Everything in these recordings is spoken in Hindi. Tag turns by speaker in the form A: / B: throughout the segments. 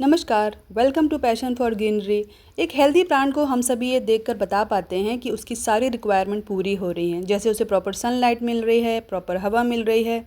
A: नमस्कार, welcome to passion for greenery. एक हेल्दी प्लांट को हम सभी ये देखकर बता पाते हैं कि उसकी सारी रिक्वायरमेंट पूरी हो रही हैं। जैसे उसे प्रॉपर सनलाइट मिल रही है, प्रॉपर हवा मिल रही है,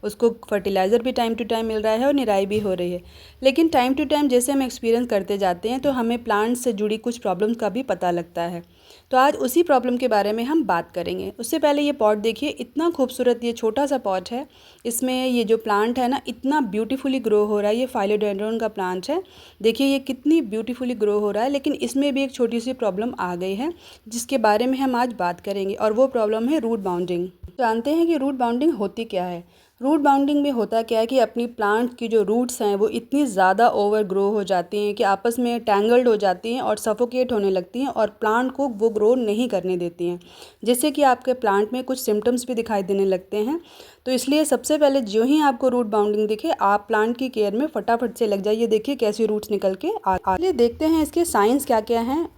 A: उसको फर्टिलाइज़र भी टाइम टू टाइम मिल रहा है और निराई भी हो रही है। लेकिन टाइम टू टाइम जैसे हम एक्सपीरियंस करते जाते हैं तो हमें प्लांट से जुड़ी कुछ प्रॉब्लम्स का भी पता लगता है। तो आज उसी प्रॉब्लम के बारे में हम बात करेंगे। उससे पहले ये पॉट देखिए, इतना खूबसूरत ये छोटा सा पॉट है। इसमें ये जो प्लांट है ना, इतना ब्यूटीफुली ग्रो हो रहा है। ये फाइलोडेंड्रॉन का प्लांट है। देखिए ये कितनी ब्यूटीफुली ग्रो हो रहा है, लेकिन इसमें भी एक छोटी सी प्रॉब्लम आ गई है जिसके बारे में हम आज बात करेंगे, और वो प्रॉब्लम है रूट बाउंडिंग। जानते हैं कि रूट बाउंडिंग होती क्या है। रूट बाउंडिंग में होता क्या है कि अपनी प्लांट की जो रूट्स हैं वो इतनी ज़्यादा ओवर ग्रो हो जाती हैं कि आपस में टैंगल्ड हो जाती हैं और सफोकेट होने लगती हैं और प्लांट को वो ग्रो नहीं करने देती हैं, जिससे कि आपके प्लांट में कुछ सिम्टम्स भी दिखाई देने लगते हैं। तो इसलिए सबसे पहले जो ही आपको रूट बाउंडिंग दिखे, आप प्लांट की केयर में फटाफट से लग जाइए। देखिए कैसी रूट्स निकल के चलिए देखते हैं इसके साइंस क्या क्या हैं,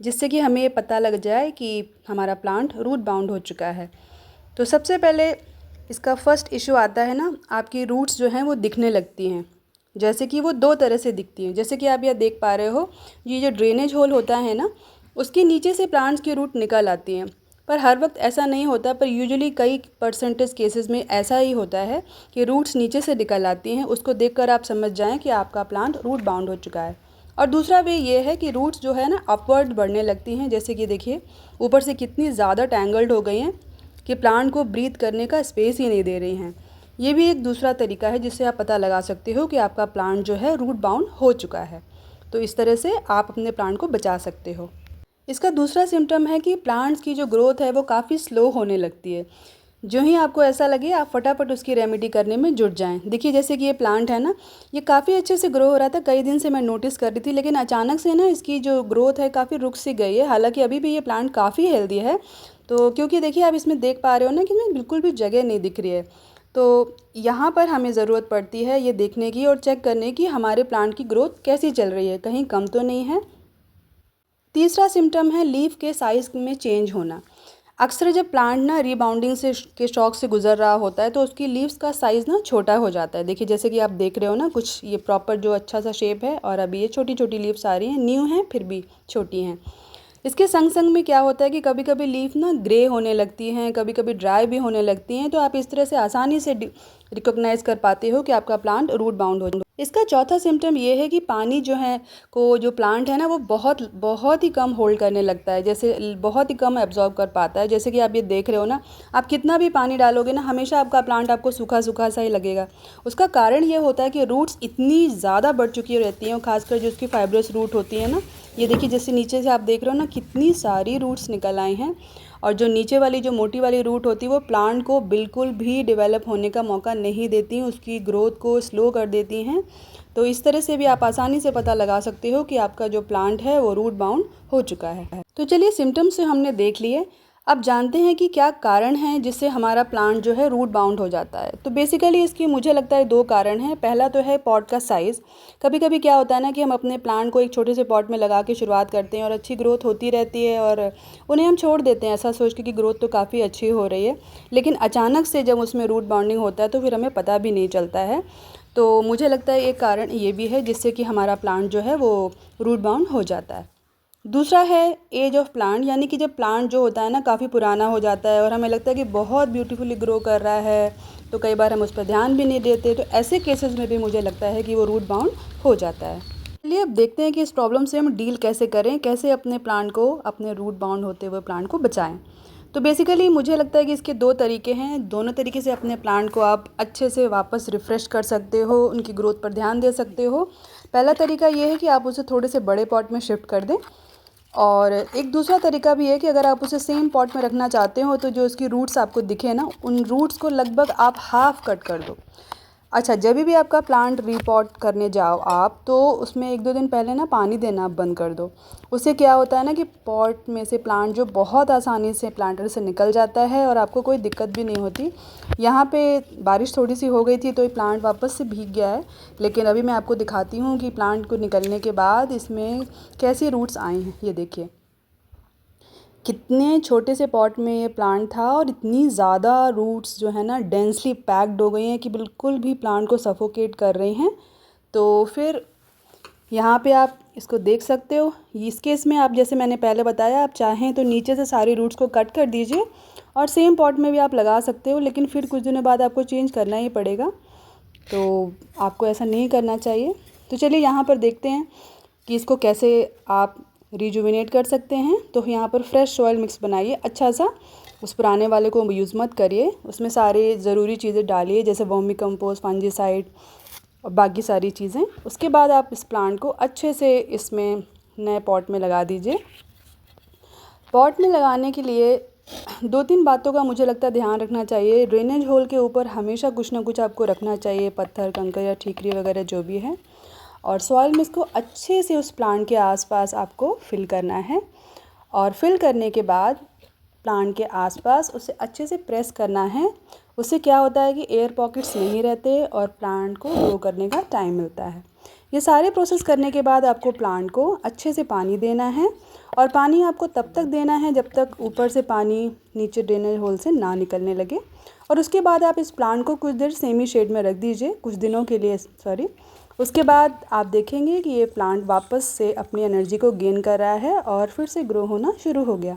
A: जिससे कि हमें ये पता लग जाए कि हमारा प्लांट रूट बाउंड हो चुका है। तो सबसे पहले इसका फर्स्ट इशू आता है ना, आपकी रूट्स जो हैं वो दिखने लगती हैं। जैसे कि वो दो तरह से दिखती हैं। जैसे कि आप यह देख पा रहे हो, ये जो ड्रेनेज होल होता है ना, उसके नीचे से प्लांट्स की रूट निकल आती हैं। पर हर वक्त ऐसा नहीं होता, पर यूजुअली कई परसेंटेज केसेस में ऐसा ही होता है कि रूट्स नीचे से निकल आती हैं। उसको देखकर आप समझ जाएं कि आपका प्लांट रूट बाउंड हो चुका है। और दूसरा वे ये है कि रूट्स जो है ना अपवर्ड बढ़ने लगती हैं। जैसे कि देखिए ऊपर से कितनी ज़्यादा टैंगल्ड हो गई हैं कि प्लांट को ब्रीथ करने का स्पेस ही नहीं दे रही हैं। ये भी एक दूसरा तरीका है जिससे आप पता लगा सकते हो कि आपका प्लांट जो है रूट बाउंड हो चुका है। तो इस तरह से आप अपने प्लांट को बचा सकते हो। इसका दूसरा सिम्टम है कि प्लांट्स की जो ग्रोथ है वो काफ़ी स्लो होने लगती है। जो ही आपको ऐसा लगे, आप फटाफट उसकी रेमेडी करने में जुट जाएं। देखिए जैसे कि ये प्लांट है ना, ये काफ़ी अच्छे से ग्रो हो रहा था, कई दिन से मैं नोटिस कर रही थी, लेकिन अचानक से ना इसकी जो ग्रोथ है काफ़ी रुक सी गई है। हालांकि अभी भी ये प्लांट काफ़ी हेल्दी है। तो क्योंकि देखिए आप इसमें देख पा रहे हो ना कि इसमें बिल्कुल भी जगह नहीं दिख रही है। तो यहाँ पर हमें ज़रूरत पड़ती है ये देखने की और चेक करने की हमारे प्लांट की ग्रोथ कैसी चल रही है, कहीं कम तो नहीं है। तीसरा सिम्टम है लीफ के साइज़ में चेंज होना। अक्सर जब प्लांट ना रीबाउंडिंग से के शौक से गुजर रहा होता है तो उसकी लीव्स का साइज़ ना छोटा हो जाता है। देखिए जैसे कि आप देख रहे हो ना, कुछ ये प्रॉपर जो अच्छा सा शेप है, और अभी ये छोटी छोटी लीव्स आ रही हैं, न्यू हैं फिर भी छोटी हैं। इसके संग संग में क्या होता है कि कभी कभी लीफ ना ग्रे होने लगती हैं, कभी कभी ड्राई भी होने लगती हैं। तो आप इस तरह से आसानी से रिकॉग्नाइज कर पाते हो कि आपका प्लांट रूट बाउंड हो। इसका चौथा सिम्टम ये है कि पानी जो है को जो प्लांट है ना वो बहुत बहुत ही कम होल्ड करने लगता है, जैसे बहुत ही कम एब्जॉर्ब कर पाता है। जैसे कि आप ये देख रहे हो ना, आप कितना भी पानी डालोगे ना, हमेशा आपका प्लांट आपको सूखा सूखा सा ही लगेगा। उसका कारण ये होता है कि रूट्स इतनी ज़्यादा बढ़ चुकी रहती हैं, और खासकर जो उसकी फाइब्रस रूट होती है ना, ये देखिए जैसे नीचे से आप देख रहे हो ना कितनी सारी रूट्स निकल आई हैं। और जो नीचे वाली जो मोटी वाली रूट होती है वो प्लांट को बिल्कुल भी डेवलप होने का मौका नहीं देती, उसकी ग्रोथ को स्लो कर देती हैं। तो इस तरह से भी आप आसानी से पता लगा सकते हो कि आपका जो प्लांट है वो रूट बाउंड हो चुका है। तो चलिए सिम्टम्स से हमने देख लिए, अब जानते हैं कि क्या कारण है जिससे हमारा प्लांट जो है रूट बाउंड हो जाता है। तो बेसिकली इसकी मुझे लगता है दो कारण हैं। पहला तो है पॉट का साइज़। कभी कभी क्या होता है ना कि हम अपने प्लांट को एक छोटे से पॉट में लगा के शुरुआत करते हैं और अच्छी ग्रोथ होती रहती है, और उन्हें हम छोड़ देते हैं ऐसा सोच के कि ग्रोथ तो काफ़ी अच्छी हो रही है, लेकिन अचानक से जब उसमें रूट बाउंडिंग होता है तो फिर हमें पता भी नहीं चलता है। तो मुझे लगता है एक कारण ये भी है जिससे कि हमारा प्लांट जो है वो रूट बाउंड हो जाता है। दूसरा है एज ऑफ प्लांट, यानी कि जब प्लांट जो होता है ना काफ़ी पुराना हो जाता है और हमें लगता है कि बहुत ब्यूटीफुली ग्रो कर रहा है, तो कई बार हम उस पर ध्यान भी नहीं देते। तो ऐसे केसेस में भी मुझे लगता है कि वो रूट बाउंड हो जाता है। चलिए अब देखते हैं कि इस प्रॉब्लम से हम डील कैसे करें, कैसे अपने प्लांट को, अपने रूट बाउंड होते हुए प्लांट को बचाएं। तो बेसिकली मुझे लगता है कि इसके दो तरीके हैं। दोनों तरीके से अपने प्लांट को आप अच्छे से वापस रिफ़्रेश कर सकते हो, उनकी ग्रोथ पर ध्यान दे सकते हो। पहला तरीका ये है कि आप उसे थोड़े से बड़े पॉट में शिफ्ट कर दें, और एक दूसरा तरीका भी है कि अगर आप उसे सेम पॉट में रखना चाहते हो तो जो उसकी रूट्स आपको दिखे ना, उन रूट्स को लगभग आप हाफ कट कर दो। अच्छा, जब भी आपका प्लांट रीपॉट करने जाओ आप, तो उसमें एक दो दिन पहले ना पानी देना आप बंद कर दो। उससे क्या होता है ना कि पॉट में से प्लांट जो बहुत आसानी से प्लांटर से निकल जाता है और आपको कोई दिक्कत भी नहीं होती। यहाँ पे बारिश थोड़ी सी हो गई थी तो ये प्लांट वापस से भीग गया है, लेकिन अभी मैं आपको दिखाती हूँ कि प्लांट को निकलने के बाद इसमें कैसी रूट्स आई हैं। ये देखिए कितने छोटे से पॉट में ये प्लांट था, और इतनी ज़्यादा रूट्स जो है ना डेंसली पैक्ड हो गई हैं कि बिल्कुल भी प्लांट को सफोकेट कर रही हैं। तो फिर यहाँ पे आप इसको देख सकते हो। इस केस में आप, जैसे मैंने पहले बताया, आप चाहें तो नीचे से सारी रूट्स को कट कर दीजिए और सेम पॉट में भी आप लगा सकते हो, लेकिन फिर कुछ दिनों बाद आपको चेंज करना ही पड़ेगा, तो आपको ऐसा नहीं करना चाहिए। तो चलिए यहाँ पर देखते हैं कि इसको कैसे आप रिजुविनेट कर सकते हैं। तो यहाँ पर फ्रेश सॉइल मिक्स बनाइए अच्छा सा, उस पुराने वाले को यूज़ मत करिए, उसमें सारे ज़रूरी चीज़ें डालिए जैसे वर्मी कंपोस्ट, फंजीसाइड और बाकी सारी चीज़ें। उसके बाद आप इस प्लांट को अच्छे से इसमें नए पॉट में लगा दीजिए। पॉट में लगाने के लिए 2-3 बातों का मुझे लगता है ध्यान रखना चाहिए। ड्रेनेज होल के ऊपर हमेशा कुछ ना कुछ आपको रखना चाहिए, पत्थर, कंकड़ या ठीकरी वगैरह जो भी है। और सॉइल मिक्स को अच्छे से उस प्लांट के आसपास आपको फिल करना है, और फिल करने के बाद प्लांट के आसपास उसे अच्छे से प्रेस करना है। उससे क्या होता है कि एयर पॉकेट्स नहीं रहते और प्लांट को ग्रो करने का टाइम मिलता है। ये सारे प्रोसेस करने के बाद आपको प्लांट को अच्छे से पानी देना है, और पानी आपको तब तक देना है जब तक ऊपर से पानी नीचे ड्रेनेज होल से ना निकलने लगे। और उसके बाद आप इस प्लांट को कुछ देर सेमी शेड में रख दीजिए, कुछ दिनों के लिए, उसके बाद आप देखेंगे कि ये प्लांट वापस से अपनी एनर्जी को गेन कर रहा है और फिर से ग्रो होना शुरू हो गया।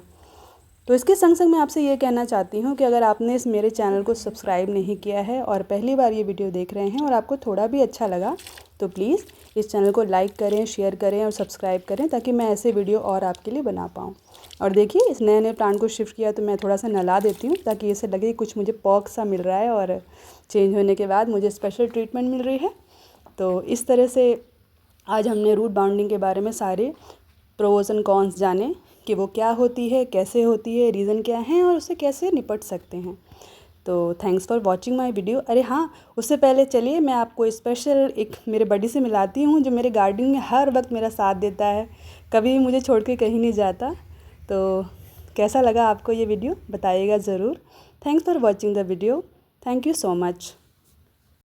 A: तो इसके संग संग मैं आपसे ये कहना चाहती हूँ कि अगर आपने इस मेरे चैनल को सब्सक्राइब नहीं किया है और पहली बार ये वीडियो देख रहे हैं और आपको थोड़ा भी अच्छा लगा, तो प्लीज़ इस चैनल को लाइक करें, शेयर करें और सब्सक्राइब करें, ताकि मैं ऐसे वीडियो और आपके लिए बना पाऊँ। और देखिए, इस नए प्लांट को शिफ्ट किया तो मैं थोड़ा सा नहला देती हूँ, ताकि इसे लगे कुछ मुझे पॉक सा मिल रहा है और चेंज होने के बाद मुझे स्पेशल ट्रीटमेंट मिल रही है। तो इस तरह से आज हमने रूट बाउंडिंग के बारे में सारे प्रोज एंड कॉन्स जाने कि वो क्या होती है, कैसे होती है, रीज़न क्या है और उससे कैसे निपट सकते हैं। तो thanks for watching my video. अरे हाँ, उससे पहले चलिए मैं आपको स्पेशल एक मेरे बडी से मिलाती हूँ, जो मेरे गार्डनिंग में हर वक्त मेरा साथ देता है, कभी भी मुझे छोड़ के कहीं नहीं जाता। तो कैसा लगा आपको ये वीडियो, बताइएगा ज़रूर। Thanks for watching the video. Thank you so much.